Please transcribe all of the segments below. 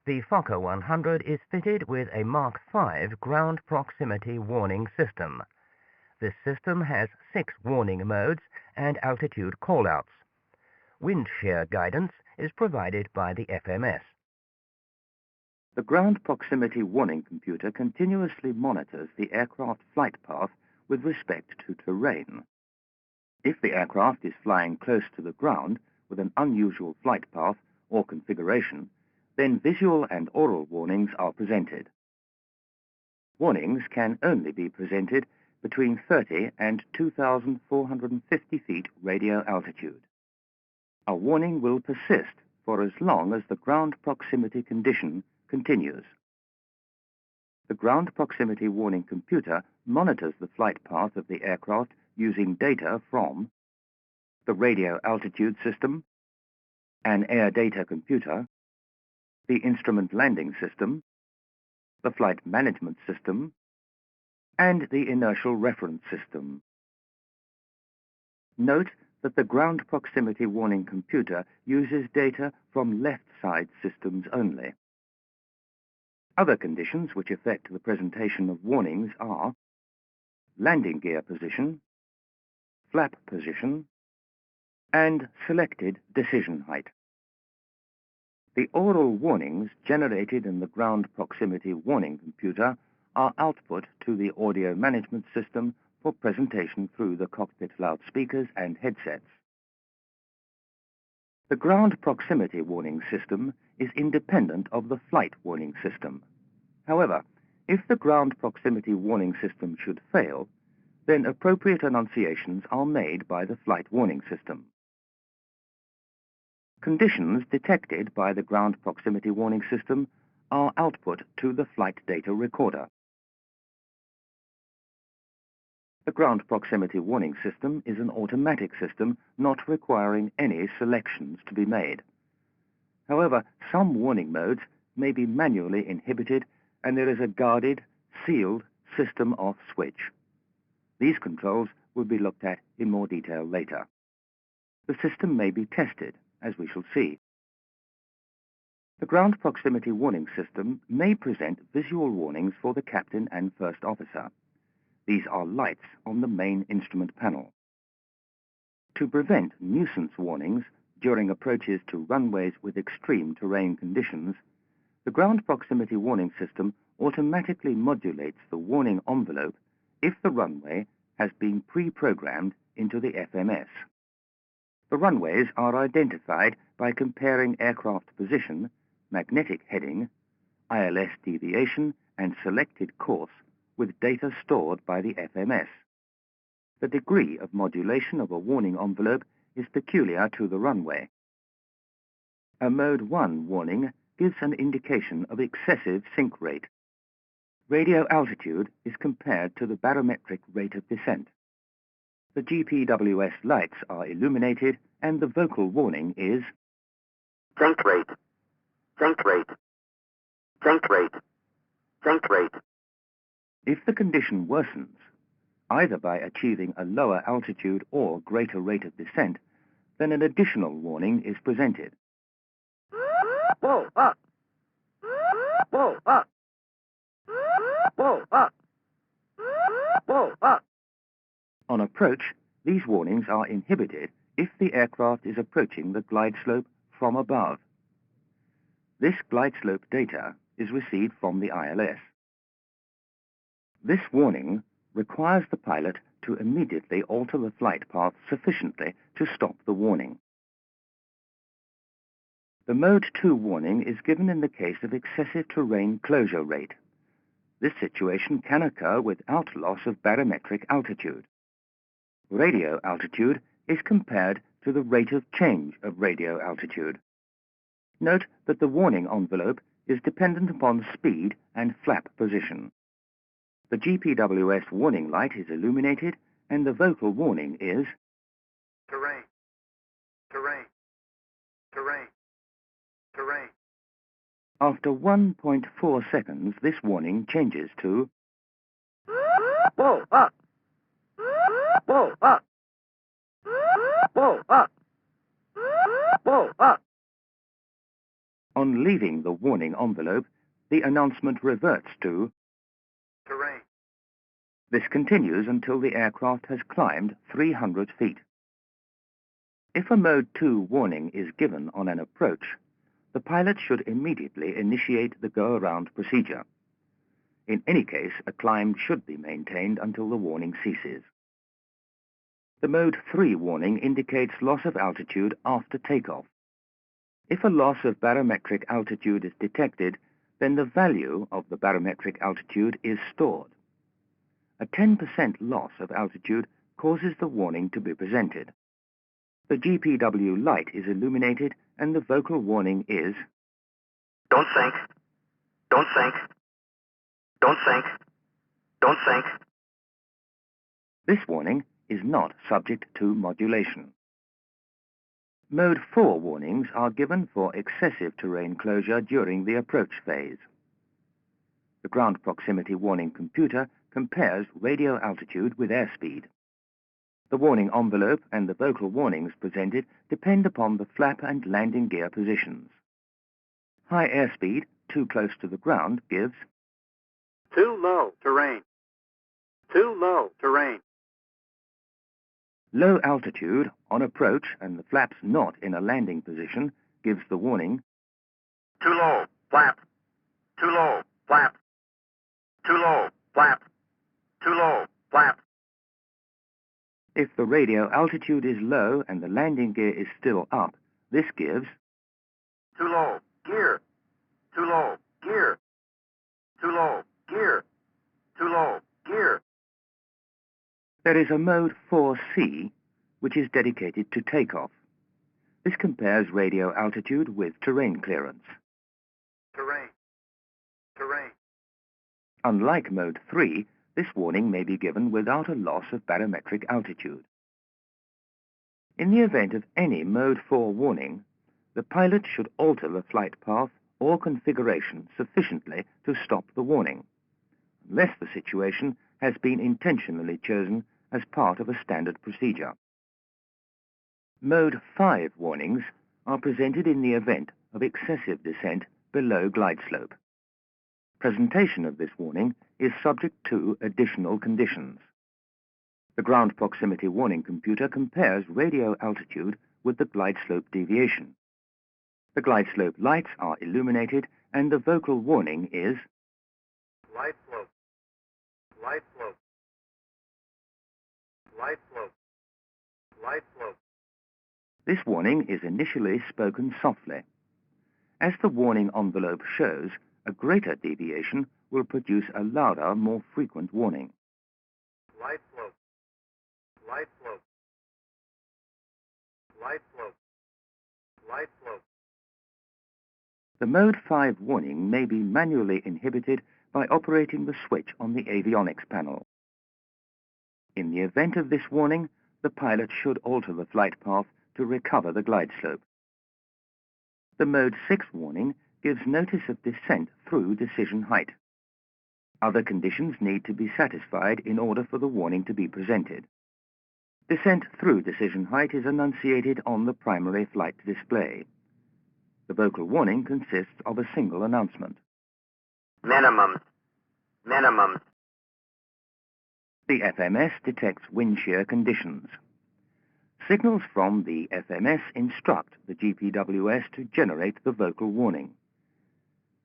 The Fokker 100 is fitted with a Mach 5 ground proximity warning system. This system has 6 warning modes and altitude callouts. Wind shear guidance is provided by the FMS. The ground proximity warning computer continuously monitors the aircraft flight path with respect to terrain. If the aircraft is flying close to the ground with an unusual flight path or configuration, then visual and oral warnings are presented. Warnings can only be presented between 30 and 2,450 feet radio altitude. A warning will persist for as long as the ground proximity condition continues. The ground proximity warning computer monitors the flight path of the aircraft using data from the radio altitude system, an air data computer, the instrument landing system, the flight management system, and the inertial reference system. Note that the ground proximity warning computer uses data from left side systems only. Other conditions which affect the presentation of warnings are landing gear position, flap position, and selected decision height. The oral warnings generated in the ground proximity warning computer are output to the audio management system for presentation through the cockpit loudspeakers and headsets. The ground proximity warning system is independent of the flight warning system. However, if the ground proximity warning system should fail, then appropriate annunciations are made by the flight warning system. Conditions detected by the ground proximity warning system are output to the flight data recorder. The ground proximity warning system is an automatic system not requiring any selections to be made. However, some warning modes may be manually inhibited and there is a guarded, sealed system off switch. These controls will be looked at in more detail later. The system may be tested, as we shall see. The ground proximity warning system may present visual warnings for the captain and first officer. These are lights on the main instrument panel. To prevent nuisance warnings during approaches to runways with extreme terrain conditions, the ground proximity warning system automatically modulates the warning envelope if the runway has been pre-programmed into the FMS. The runways are identified by comparing aircraft position, magnetic heading, ILS deviation, and selected course with data stored by the FMS. The degree of modulation of a warning envelope is peculiar to the runway. A Mode 1 warning gives an indication of excessive sink rate. Radio altitude is compared to the barometric rate of descent. The GPWS lights are illuminated and the vocal warning is sink rate, sink rate, sink rate, sink rate. If the condition worsens, either by achieving a lower altitude or greater rate of descent, then an additional warning is presented. Whoa, up! Whoa, up! Whoa, up! Whoa, up! On approach, these warnings are inhibited if the aircraft is approaching the glide slope from above. This glide slope data is received from the ILS. This warning requires the pilot to immediately alter the flight path sufficiently to stop the warning. The Mode 2 warning is given in the case of excessive terrain closure rate. This situation can occur without loss of barometric altitude. Radio altitude is compared to the rate of change of radio altitude. Note that the warning envelope is dependent upon speed and flap position. The GPWS warning light is illuminated and the vocal warning is terrain, terrain, terrain, terrain. After 1.4 seconds, this warning changes to whoa, up! Whoa, up! Whoa, up! Whoa, up! On leaving the warning envelope, the announcement reverts to terrain. This continues until the aircraft has climbed 300 feet. If a Mode 2 warning is given on an approach, the pilot should immediately initiate the go-around procedure. In any case, a climb should be maintained until the warning ceases. The Mode 3 warning indicates loss of altitude after takeoff. If a loss of barometric altitude is detected, then the value of the barometric altitude is stored. A 10% loss of altitude causes the warning to be presented. The GPW light is illuminated and the vocal warning is Don't sink. Don't sink. Don't sink. Don't sink. This warning is not subject to modulation. Mode 4 warnings are given for excessive terrain closure during the approach phase. The ground proximity warning computer compares radio altitude with airspeed. The warning envelope and the vocal warnings presented depend upon the flap and landing gear positions. High airspeed, too close to the ground, gives Too low terrain. Too low terrain. low altitude on approach and the flaps not in a landing position gives the warning Too low. Flap. Too low. Flap. Too low. Flap. Too low. Flap. If the radio altitude is low and the landing gear is still up, this gives Too low. Gear. Too low. Gear. Too low. Gear. Too low. Gear. There is a Mode 4C, which is dedicated to takeoff. This compares radio altitude with terrain clearance. Terrain. Terrain. Unlike Mode 3, this warning may be given without a loss of barometric altitude. In the event of any Mode 4 warning, the pilot should alter the flight path or configuration sufficiently to stop the warning, unless the situation has been intentionally chosen as part of a standard procedure. Mode 5 warnings are presented in the event of excessive descent below glide slope. Presentation of this warning is subject to additional conditions. The ground proximity warning computer compares radio altitude with the glide slope deviation. The glide slope lights are illuminated and the vocal warning is Light slope. Light slope. Light slope. Light slope. This warning is initially spoken softly. As the warning envelope shows, a greater deviation will produce a louder, more frequent warning. Light slope. Light slope. Light slope. Light slope. The Mode 5 warning may be manually inhibited by operating the switch on the avionics panel. In the event of this warning, the pilot should alter the flight path to recover the glide slope. The Mode 6 warning gives notice of descent through decision height. Other conditions need to be satisfied in order for the warning to be presented. Descent through decision height is enunciated on the primary flight display. The vocal warning consists of a single announcement. Minimum. Minimum. The FMS detects wind shear conditions. Signals from the FMS instruct the GPWS to generate the vocal warning.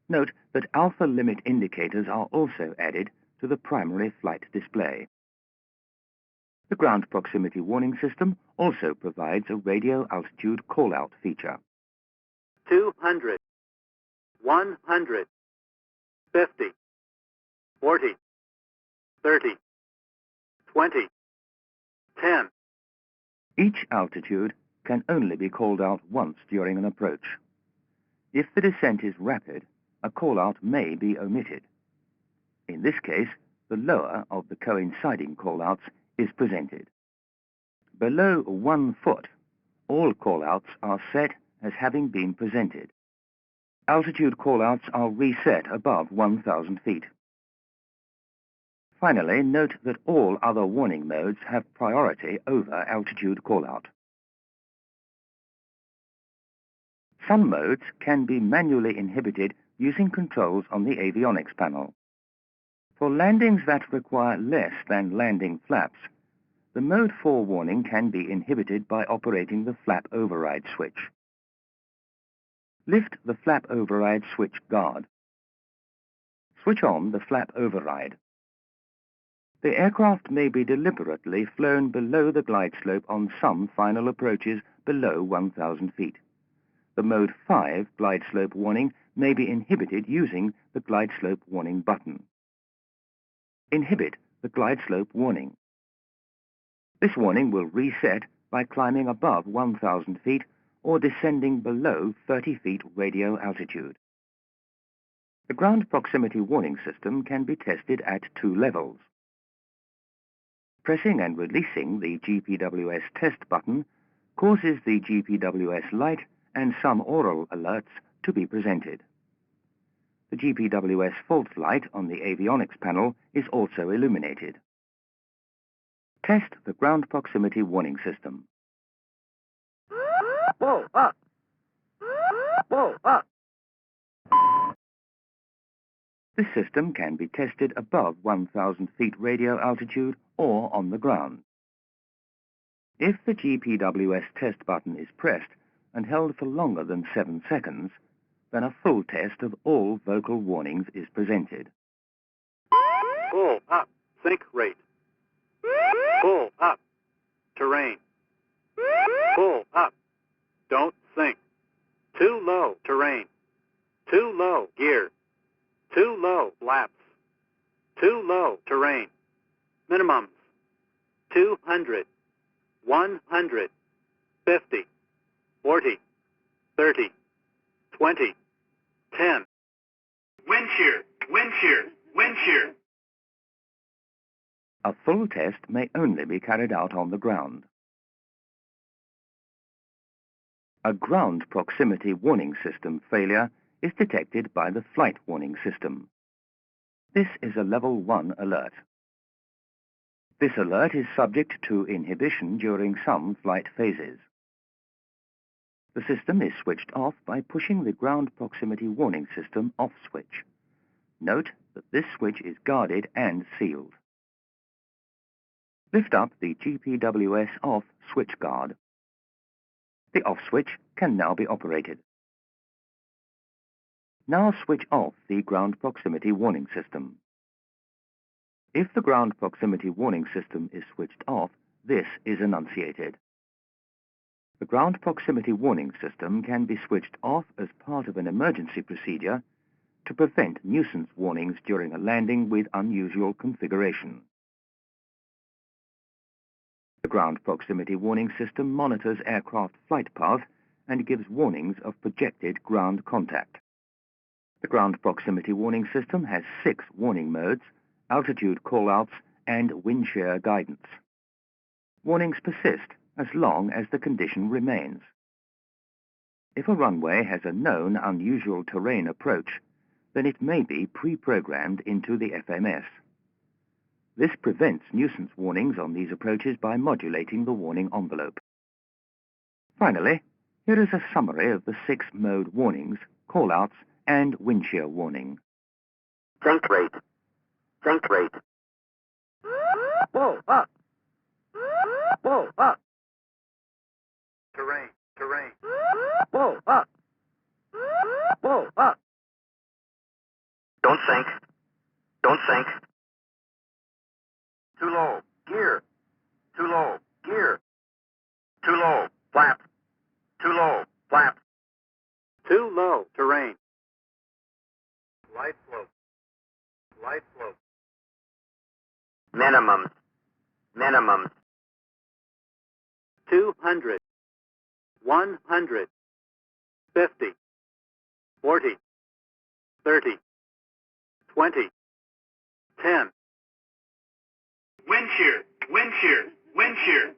Note that alpha limit indicators are also added to the primary flight display. The ground proximity warning system also provides a radio altitude call-out feature. 200. 100. 50. 40. 30. 20. 10. Each altitude can only be called out once during an approach. If the descent is rapid, a call-out may be omitted. In this case, the lower of the coinciding call-outs is presented. Below 1 foot, all call-outs are set as having been presented. Altitude call-outs are reset above 1,000 feet. Finally, note that all other warning modes have priority over altitude call-out. Some modes can be manually inhibited using controls on the avionics panel. For landings that require less than landing flaps, the Mode 4 warning can be inhibited by operating the flap override switch. Lift the flap override switch guard. Switch on the flap override. The aircraft may be deliberately flown below the glide slope on some final approaches below 1,000 feet. The Mode 5 glide slope warning may be inhibited using the glide slope warning button. Inhibit the glide slope warning. This warning will reset by climbing above 1,000 feet or descending below 30 feet radio altitude. The ground proximity warning system can be tested at 2 levels. Pressing and releasing the GPWS test button causes the GPWS light and some aural alerts to be presented. The GPWS fault light on the avionics panel is also illuminated. Test the ground proximity warning system. Pull up. Pull up. This system can be tested above 1,000 feet radio altitude or on the ground. If the GPWS test button is pressed and held for longer than 7 seconds, then a full test of all vocal warnings is presented. Pull up. Sync rate. Pull up. Terrain. Pull up. Don't sink. Too low. Terrain. Too low. Gear. Too low. Flaps. Too low. Terrain. Minimums. 200. 100. 50. 40. 30. 20. 10. Wind shear. Wind shear. Wind shear. A full test may only be carried out on the ground. A ground proximity warning system failure is detected by the flight warning system. This is a level 1 alert. This alert is subject to inhibition during some flight phases. The system is switched off by pushing the ground proximity warning system off switch. Note that this switch is guarded and sealed. Lift up the GPWS off switch guard. The off switch can now be operated. Now switch off the ground proximity warning system. If the ground proximity warning system is switched off, this is enunciated. The ground proximity warning system can be switched off as part of an emergency procedure to prevent nuisance warnings during a landing with unusual configuration. The ground proximity warning system monitors aircraft flight path and gives warnings of projected ground contact. The ground proximity warning system has 6 warning modes: altitude callouts and wind shear guidance. Warnings persist as long as the condition remains. If a runway has a known unusual terrain approach, then it may be pre-programmed into the FMS. This prevents nuisance warnings on these approaches by modulating the warning envelope. Finally, here is a summary of the 6 mode warnings, callouts, and wind shear warning. Sync rate. Sync rate. Pull up. Pull up. Terrain. Terrain. Pull up. Pull up. Don't sink. Don't sink. Too low. Gear. Too low. Gear. Too low. Flap. Too low. Flap. Too low. Terrain. Light slope. Light slope. Minimum. Minimum. 200. 100. 50. 40. 30. 20. 10. Wind shear. Wind shear. Wind shear.